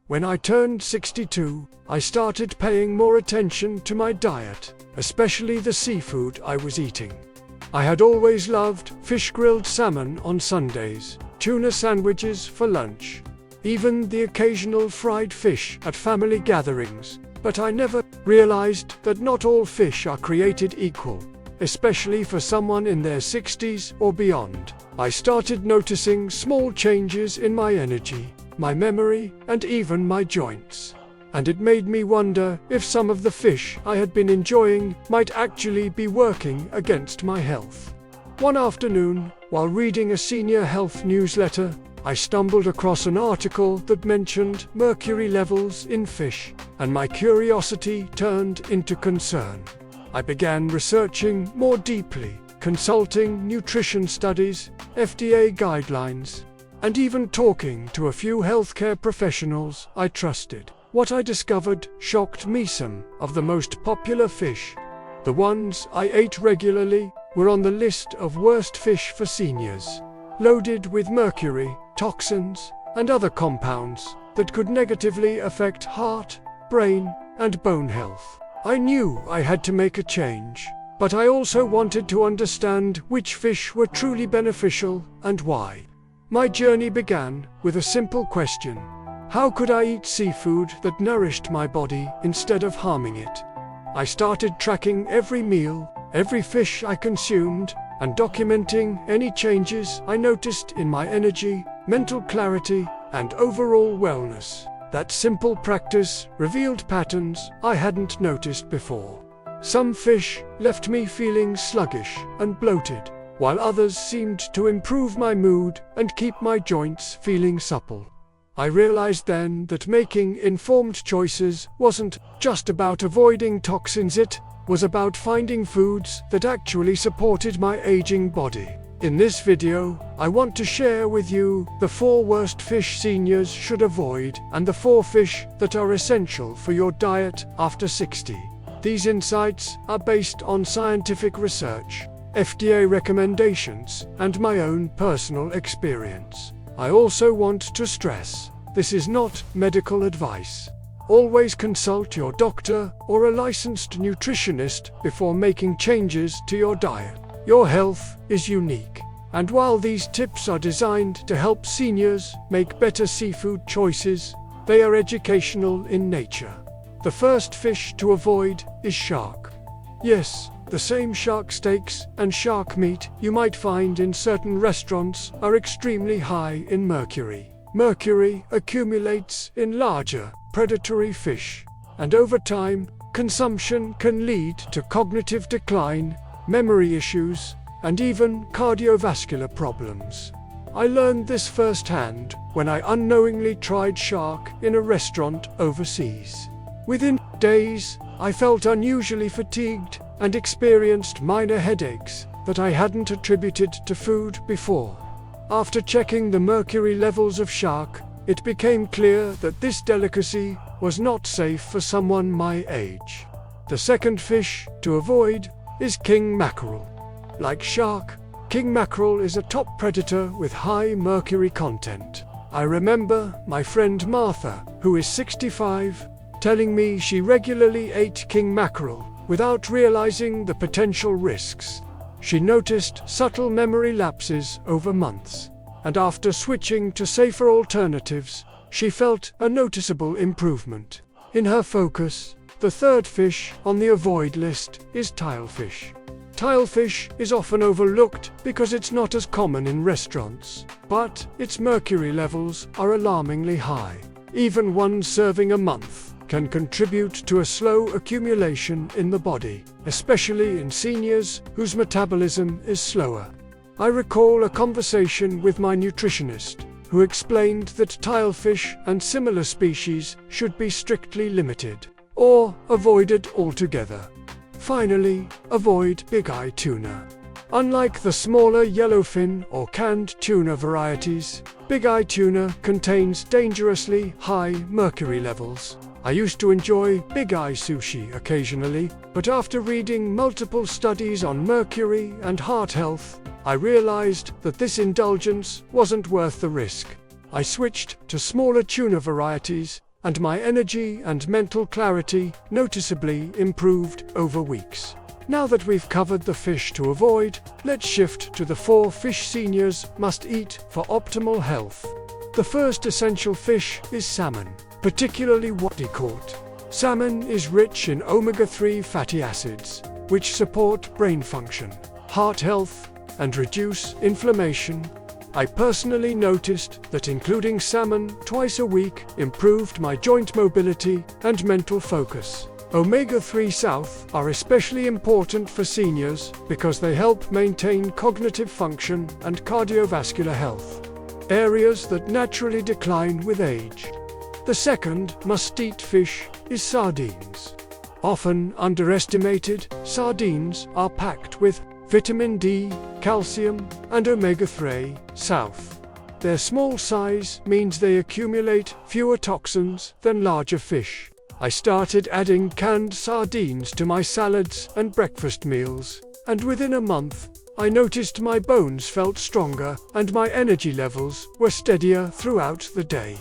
When I turned 62, I started paying more attention to my diet, especially the seafood I was eating. I had always loved fish, grilled salmon on Sundays, tuna sandwiches for lunch, even the occasional fried fish at family gatherings, but I never realized that not all fish are created equal, especially for someone in their 60s or beyond. I started noticing small changes in my energy, my memory, and even my joints. And it made me wonder if some of the fish I had been enjoying might actually be working against my health. One afternoon, while reading a senior health newsletter, I stumbled across an article that mentioned mercury levels in fish, and my curiosity turned into concern. I began researching more deeply, consulting nutrition studies, FDA guidelines, and even talking to a few healthcare professionals I trusted. What I discovered shocked me. Some of the most popular fish, the ones I ate regularly, were on the list of worst fish for seniors, loaded with mercury, toxins, and other compounds that could negatively affect heart, brain, and bone health. I knew I had to make a change, but I also wanted to understand which fish were truly beneficial and why. My journey began with a simple question: how could I eat seafood that nourished my body instead of harming it? I started tracking every meal, every fish I consumed, and documenting any changes I noticed in my energy, mental clarity, and overall wellness. That simple practice revealed patterns I hadn't noticed before. Some fish left me feeling sluggish and bloated, while others seemed to improve my mood and keep my joints feeling supple. I realized then that making informed choices wasn't just about avoiding toxins, it was about finding foods that actually supported my aging body. In this video, I want to share with you the 4 worst fish seniors should avoid and the 4 fish that are essential for your diet after 60. These insights are based on scientific research, FDA recommendations, and my own personal experience. I also want to stress, this is not medical advice. Always consult your doctor or a licensed nutritionist before making changes to your diet. Your health is unique, and while these tips are designed to help seniors make better seafood choices, they are educational in nature. The first fish to avoid is shark. Yes, the same shark steaks and shark meat you might find in certain restaurants are extremely high in mercury. Mercury accumulates in larger, predatory fish, and over time, consumption can lead to cognitive decline, memory issues, and even cardiovascular problems. I learned this firsthand when I unknowingly tried shark in a restaurant overseas. Within days, I felt unusually fatigued and experienced minor headaches that I hadn't attributed to food before. After checking the mercury levels of shark, it became clear that this delicacy was not safe for someone my age. The second fish to avoid is king mackerel. Like shark, king mackerel is a top predator with high mercury content. I remember my friend Martha, who is 65, telling me she regularly ate king mackerel without realizing the potential risks. She noticed subtle memory lapses over months, and after switching to safer alternatives, she felt a noticeable improvement in her focus. The third fish on the avoid list is tilefish. Tilefish is often overlooked because it's not as common in restaurants, but its mercury levels are alarmingly high. Even one serving a month can contribute to a slow accumulation in the body, especially in seniors whose metabolism is slower. I recall a conversation with my nutritionist, who explained that tilefish and similar species should be strictly limited, or avoided altogether. Finally, avoid big-eye tuna. Unlike the smaller yellowfin or canned tuna varieties, big-eye tuna contains dangerously high mercury levels. I used to enjoy big-eye sushi occasionally, but after reading multiple studies on mercury and heart health, I realized that this indulgence wasn't worth the risk. I switched to smaller tuna varieties and my energy and mental clarity noticeably improved over weeks. Now that we've covered the fish to avoid, let's shift to the 4 fish seniors must eat for optimal health. The first essential fish is salmon, particularly wild caught. Salmon is rich in omega-3 fatty acids, which support brain function, heart health, and reduce inflammation. I personally noticed that including salmon twice a week improved my joint mobility and mental focus. Omega-3 south are especially important for seniors because they help maintain cognitive function and cardiovascular health, areas that naturally decline with age. The second must-eat fish is sardines. Often underestimated, sardines are packed with vitamin D, calcium, and omega-3 south. Their small size means they accumulate fewer toxins than larger fish. I started adding canned sardines to my salads and breakfast meals, and within a month, I noticed my bones felt stronger and my energy levels were steadier throughout the day.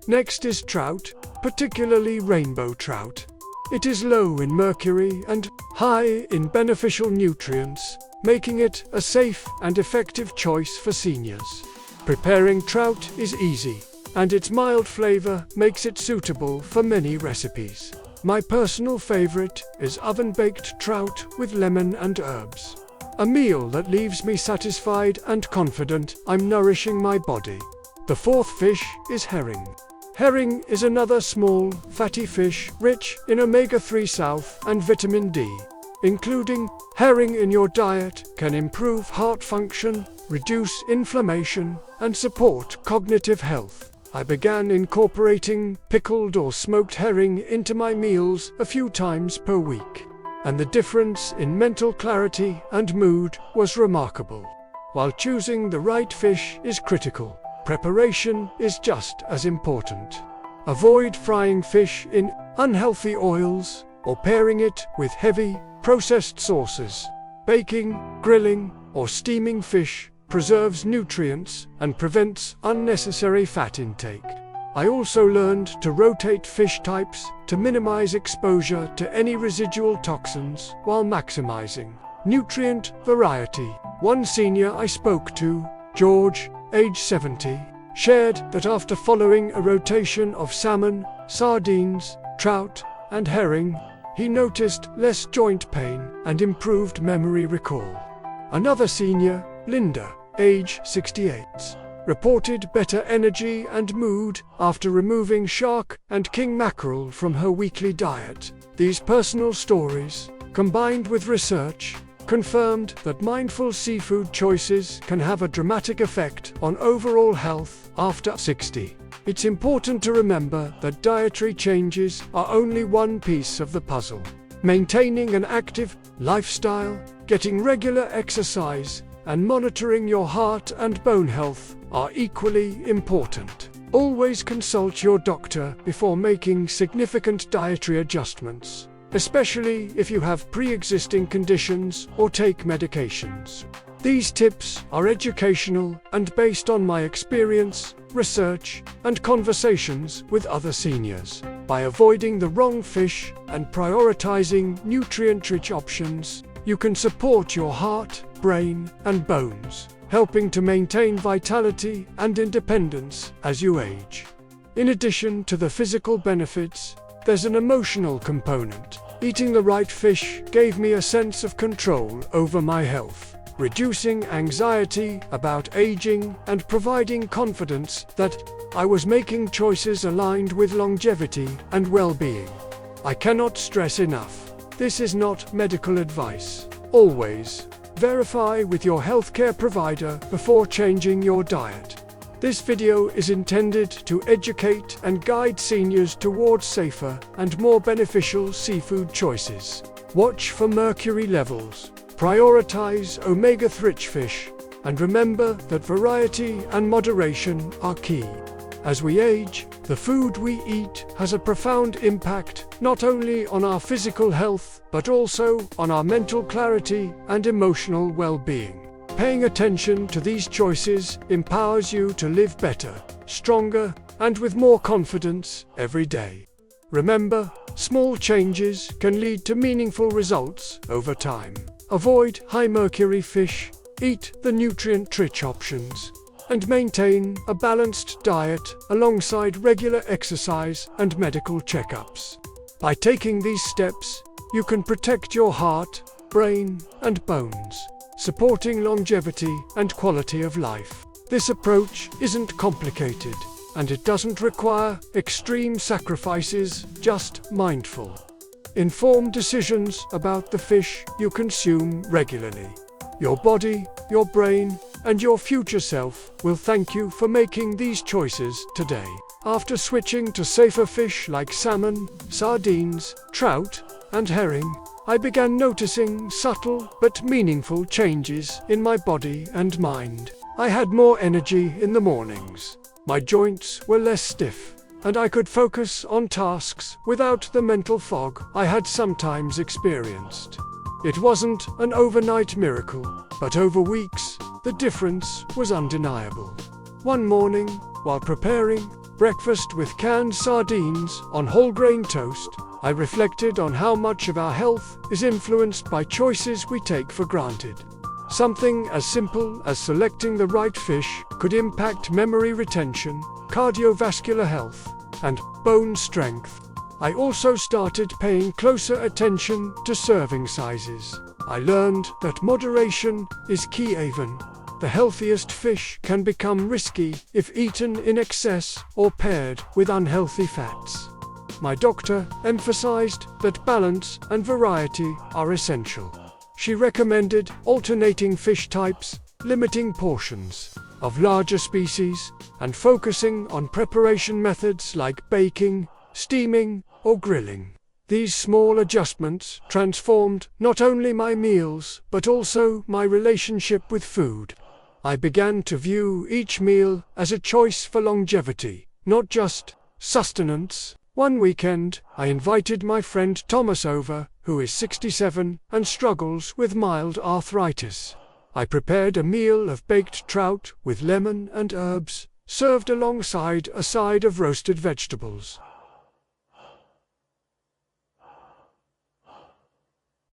Next is trout, particularly rainbow trout. It is low in mercury and high in beneficial nutrients, making it a safe and effective choice for seniors. Preparing trout is easy, and its mild flavor makes it suitable for many recipes. My personal favorite is oven-baked trout with lemon and herbs. A meal that leaves me satisfied and confident I'm nourishing my body. The fourth fish is herring. Herring is another small, fatty fish rich in omega-3 south and vitamin D. Including herring in your diet can improve heart function, reduce inflammation, and support cognitive health. I began incorporating pickled or smoked herring into my meals a few times per week, and the difference in mental clarity and mood was remarkable. While choosing the right fish is critical, preparation is just as important. Avoid frying fish in unhealthy oils or pairing it with heavy, processed sauces. Baking, grilling, or steaming fish preserves nutrients and prevents unnecessary fat intake. I also learned to rotate fish types to minimize exposure to any residual toxins while maximizing nutrient variety. One senior I spoke to, George, age 70, shared that after following a rotation of salmon, sardines, trout, and herring, he noticed less joint pain and improved memory recall. Another senior, Linda, age 68, reported better energy and mood after removing shark and king mackerel from her weekly diet. These personal stories, combined with research, confirmed that mindful seafood choices can have a dramatic effect on overall health after 60. It's important to remember that dietary changes are only one piece of the puzzle. Maintaining an active lifestyle, getting regular exercise, and monitoring your heart and bone health are equally important. Always consult your doctor before making significant dietary adjustments, especially if you have pre-existing conditions or take medications. These tips are educational and based on my experience, research, and conversations with other seniors. By avoiding the wrong fish and prioritizing nutrient-rich options, you can support your heart, brain, and bones, helping to maintain vitality and independence as you age. In addition to the physical benefits, there's an emotional component. Eating the right fish gave me a sense of control over my health, reducing anxiety about aging and providing confidence that I was making choices aligned with longevity and well-being. I cannot stress enough, this is not medical advice. Always verify with your healthcare provider before changing your diet. This video is intended to educate and guide seniors towards safer and more beneficial seafood choices. Watch for mercury levels, prioritize omega-3 fish, and remember that variety and moderation are key. As we age, the food we eat has a profound impact not only on our physical health, but also on our mental clarity and emotional well-being. Paying attention to these choices empowers you to live better, stronger, and with more confidence every day. Remember, small changes can lead to meaningful results over time. Avoid high-mercury fish, eat the nutrient-rich options, and maintain a balanced diet alongside regular exercise and medical checkups. By taking these steps, you can protect your heart, brain, and bones, supporting longevity and quality of life. This approach isn't complicated, and it doesn't require extreme sacrifices, just mindful, informed decisions about the fish you consume regularly. Your body, your brain, and your future self will thank you for making these choices today. After switching to safer fish like salmon, sardines, trout, and herring, I began noticing subtle but meaningful changes in my body and mind. I had more energy in the mornings. My joints were less stiff, and I could focus on tasks without the mental fog I had sometimes experienced. It wasn't an overnight miracle, but over weeks, the difference was undeniable. One morning, while preparing breakfast with canned sardines on whole grain toast, I reflected on how much of our health is influenced by choices we take for granted. Something as simple as selecting the right fish could impact memory retention, cardiovascular health, and bone strength. I also started paying closer attention to serving sizes. I learned that moderation is key. Even the healthiest fish can become risky if eaten in excess or paired with unhealthy fats. My doctor emphasized that balance and variety are essential. She recommended alternating fish types, limiting portions of larger species, and focusing on preparation methods like baking, steaming, or grilling. These small adjustments transformed not only my meals, but also my relationship with food. I began to view each meal as a choice for longevity, not just sustenance. One weekend, I invited my friend Thomas over, who is 67 and struggles with mild arthritis. I prepared a meal of baked trout with lemon and herbs, served alongside a side of roasted vegetables.